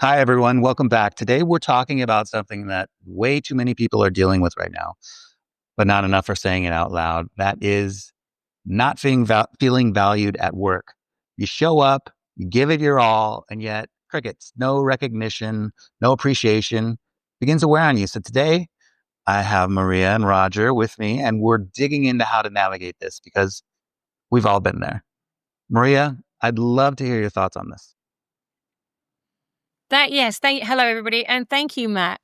Hi, everyone. Welcome back. Today, we're talking about something that way too many people are dealing with right now, but not enough are saying it out loud. That is not feeling valued at work. You show up, you give it your all, and yet crickets, no recognition, no appreciation begins to wear on you. So today, I have Maria and Roger with me, and we're digging into how to navigate this because we've all been there. Maria, I'd love to hear your thoughts on this. Hello everybody, and thank you, Matt.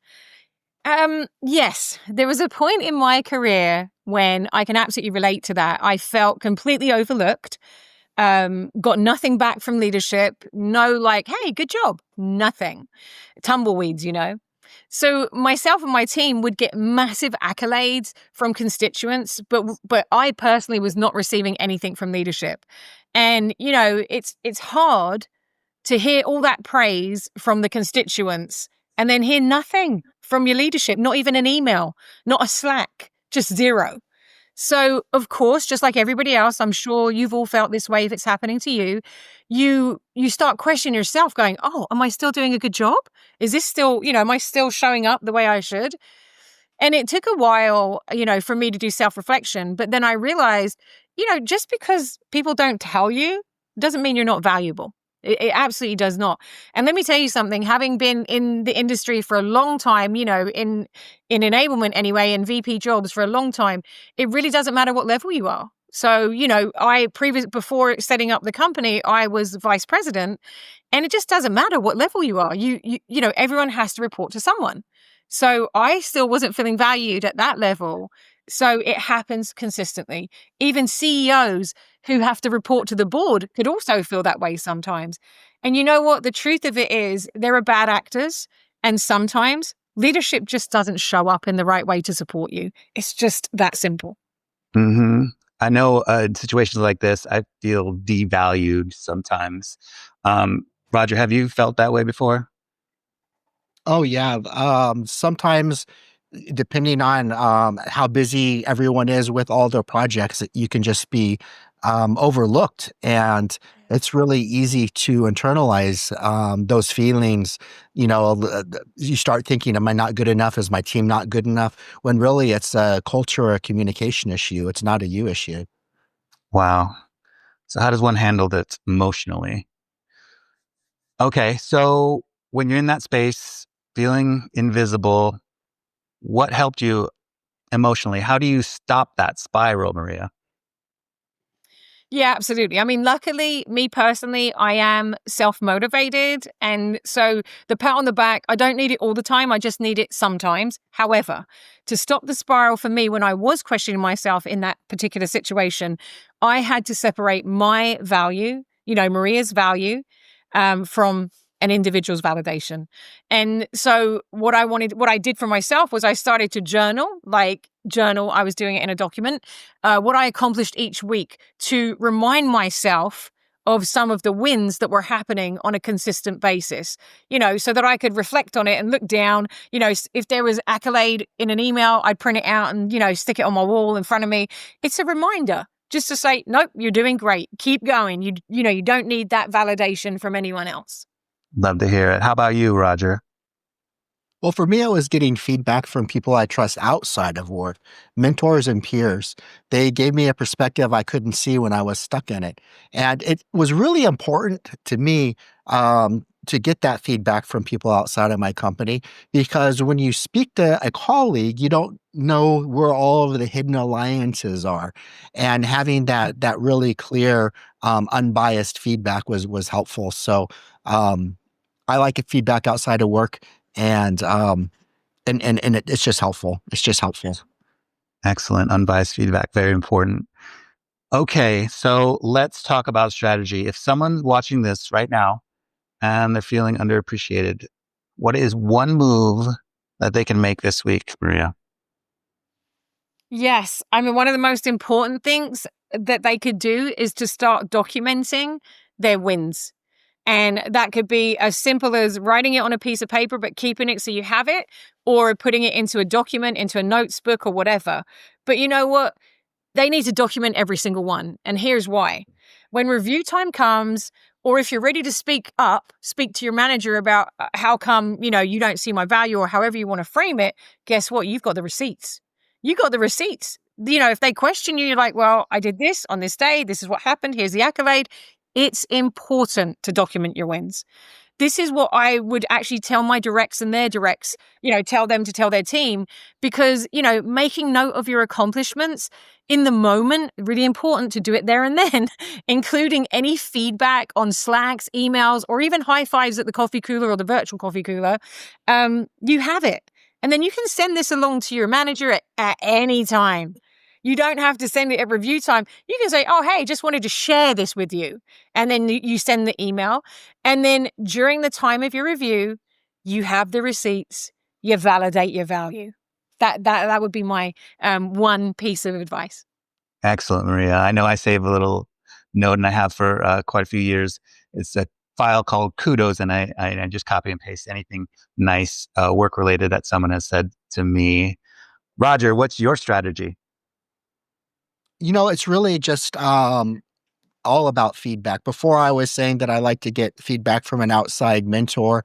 Yes, there was a point in my career when I can absolutely relate to that. I felt completely overlooked, got nothing back from leadership, no like, hey, good job, nothing. Tumbleweeds. So myself and my team would get massive accolades from constituents, but I personally was not receiving anything from leadership. And it's hard to hear all that praise from the constituents and then hear nothing from your leadership, not even an email, not a Slack, just zero. So, of course, just like everybody else, I'm sure you've all felt this way if it's happening to you. You start questioning yourself, going, "Oh, am I still doing a good job? Is this still, am I still showing up the way I should?" And it took a while, for me to do self-reflection, but then I realized, just because people don't tell you doesn't mean you're not valuable. It absolutely does not. And let me tell you something, having been in the industry for a long time, in enablement anyway, in VP jobs for a long time, it really doesn't matter what level you are. So, before setting up the company, I was vice president, and it just doesn't matter what level you are. Everyone has to report to someone. So I still wasn't feeling valued at that level. So it happens consistently. Even CEOs who have to report to the board could also feel that way sometimes. And you know what? The truth of it is there are bad actors, and sometimes leadership just doesn't show up in the right way to support you. It's just that simple. hmm I know in situations like this, I feel devalued sometimes. Roger, have you felt that way before? Oh yeah. Sometimes, depending on how busy everyone is with all their projects, you can just be overlooked, and it's really easy to internalize those feelings. You start thinking, "Am I not good enough? Is my team not good enough?" When really it's a culture or a communication issue. It's not a you issue. Wow. So, how does one handle that emotionally? Okay. So, when you're in that space, feeling invisible, what helped you emotionally? How do you stop that spiral, Maria? Yeah, absolutely. I mean, luckily, me personally, I am self-motivated. And so the pat on the back, I don't need it all the time. I just need it sometimes. However, to stop the spiral for me, when I was questioning myself in that particular situation, I had to separate my value, Maria's value, from an individual's validation. And so what I did for myself was I started to journal. I was doing it in a document, what I accomplished each week to remind myself of some of the wins that were happening on a consistent basis, so that I could reflect on it and look down. If there was accolade in an email, I'd print it out and, stick it on my wall in front of me. It's a reminder just to say, nope, you're doing great. Keep going. You don't need that validation from anyone else. Love to hear it. How about you, Roger? Well, for me, I was getting feedback from people I trust outside of work, mentors and peers. They gave me a perspective I couldn't see when I was stuck in it. And it was really important to me to get that feedback from people outside of my company, because when you speak to a colleague, you don't know where all of the hidden alliances are. And having that really clear, unbiased feedback was helpful. So I like feedback outside of work, and it's just helpful. It's just helpful. Excellent. Unbiased feedback. Very important. Okay. So, let's talk about strategy. If someone's watching this right now and they're feeling underappreciated, what is one move that they can make this week, Maria? Yes. I mean, one of the most important things that they could do is to start documenting their wins. And that could be as simple as writing it on a piece of paper, but keeping it so you have it, or putting it into a document, into a notes book or whatever. But you know what? They need to document every single one. And here's why. When review time comes, Or if you're ready to speak up, speak to your manager about how come, you don't see my value, or however you want to frame it, guess what? You've got the receipts. You got the receipts. If they question you, you're like, well, I did this on this day. This is what happened. Here's the accolade. It's important to document your wins. This is what I would actually tell my directs and their directs, tell them to tell their team, because, making note of your accomplishments in the moment, really important to do it there and then, including any feedback on Slacks, emails, or even high fives at the coffee cooler or the virtual coffee cooler. You have it. And then you can send this along to your manager at any time. You don't have to send it at review time. You can say, oh, hey, just wanted to share this with you. And then you send the email. And then during the time of your review, you have the receipts. You validate your value. That would be my one piece of advice. Excellent, Maria. I know I save a little note, and I have for quite a few years. It's a file called Kudos, and I just copy and paste anything nice work-related that someone has said to me. Roger, what's your strategy? It's really just all about feedback. Before, I was saying that I like to get feedback from an outside mentor,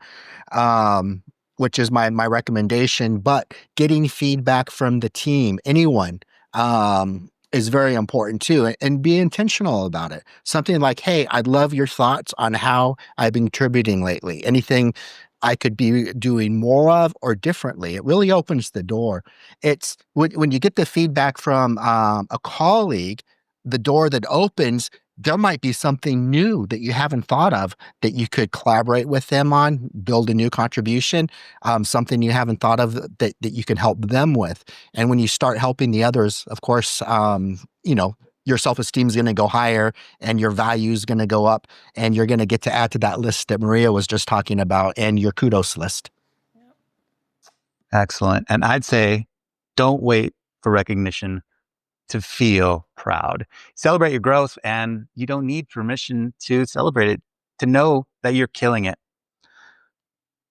which is my recommendation. But getting feedback from the team, anyone, is very important too, and be intentional about it. Something like, hey, I'd love your thoughts on how I've been contributing lately. Anything I could be doing more of or differently. It really opens the door. It's when you get the feedback from a colleague, the door that opens, there might be something new that you haven't thought of that you could collaborate with them on, build a new contribution, something you haven't thought of that you can help them with. And when you start helping the others, of course, your self-esteem is going to go higher and your value is going to go up, and you're going to get to add to that list that Maria was just talking about and your kudos list. Excellent. And I'd say, don't wait for recognition to feel proud. Celebrate your growth, and you don't need permission to celebrate it, to know that you're killing it.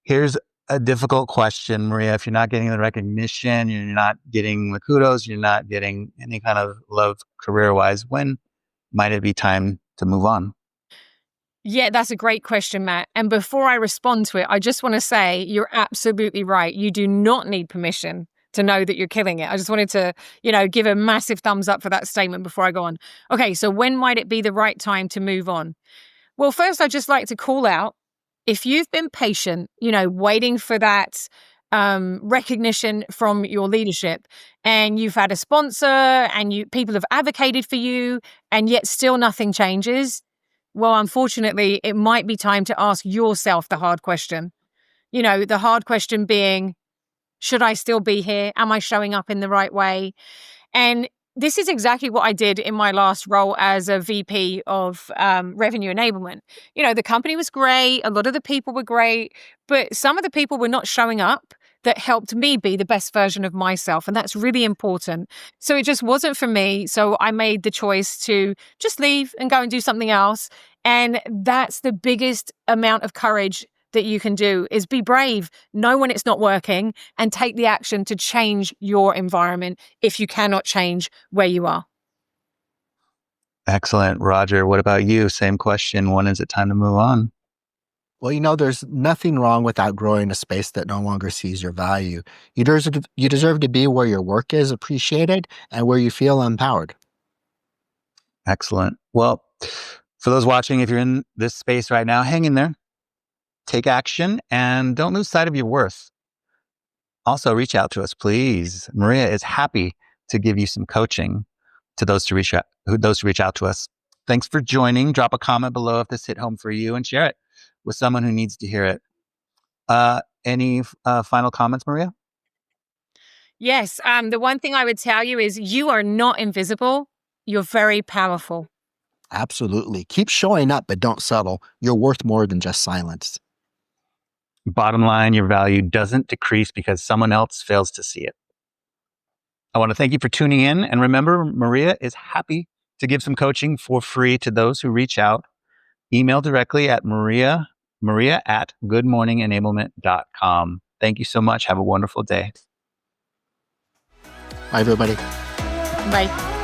Here's a difficult question, Maria. If you're not getting the recognition, you're not getting the kudos, you're not getting any kind of love career-wise, when might it be time to move on? Yeah, that's a great question, Matt. And before I respond to it, I just want to say you're absolutely right. You do not need permission to know that you're killing it. I just wanted to, give a massive thumbs up for that statement before I go on. Okay, so when might it be the right time to move on? Well, first, I'd just like to call out, if you've been patient, waiting for that recognition from your leadership, and you've had a sponsor and people have advocated for you, and yet still nothing changes, well, unfortunately, it might be time to ask yourself the hard question. The hard question being, should I still be here? Am I showing up in the right way? And this is exactly what I did in my last role as a VP of revenue enablement. The company was great. A lot of the people were great, but some of the people were not showing up that helped me be the best version of myself. And that's really important. So it just wasn't for me. So I made the choice to just leave and go and do something else. And that's the biggest amount of courage that you can do, is be brave, know when it's not working, and take the action to change your environment if you cannot change where you are. Excellent. Roger, what about you? Same question. When is it time to move on? Well, there's nothing wrong with outgrowing a space that no longer sees your value. You deserve to be where your work is appreciated and where you feel empowered. Excellent. Well, for those watching, if you're in this space right now, hang in there. Take action and don't lose sight of your worth. Also, reach out to us, please. Maria is happy to give you some coaching to those to reach out to us. Thanks for joining. Drop a comment below if this hit home for you, and share it with someone who needs to hear it. Any final comments, Maria? Yes. The one thing I would tell you is you are not invisible. You're very powerful. Absolutely. Keep showing up, but don't settle. You're worth more than just silence. Bottom line, your value doesn't decrease because someone else fails to see it. I want to thank you for tuning in. And remember, Maria is happy to give some coaching for free to those who reach out. Email directly at maria@goodmorningenablement.com. Thank you so much. Have a wonderful day. Bye, everybody. Bye.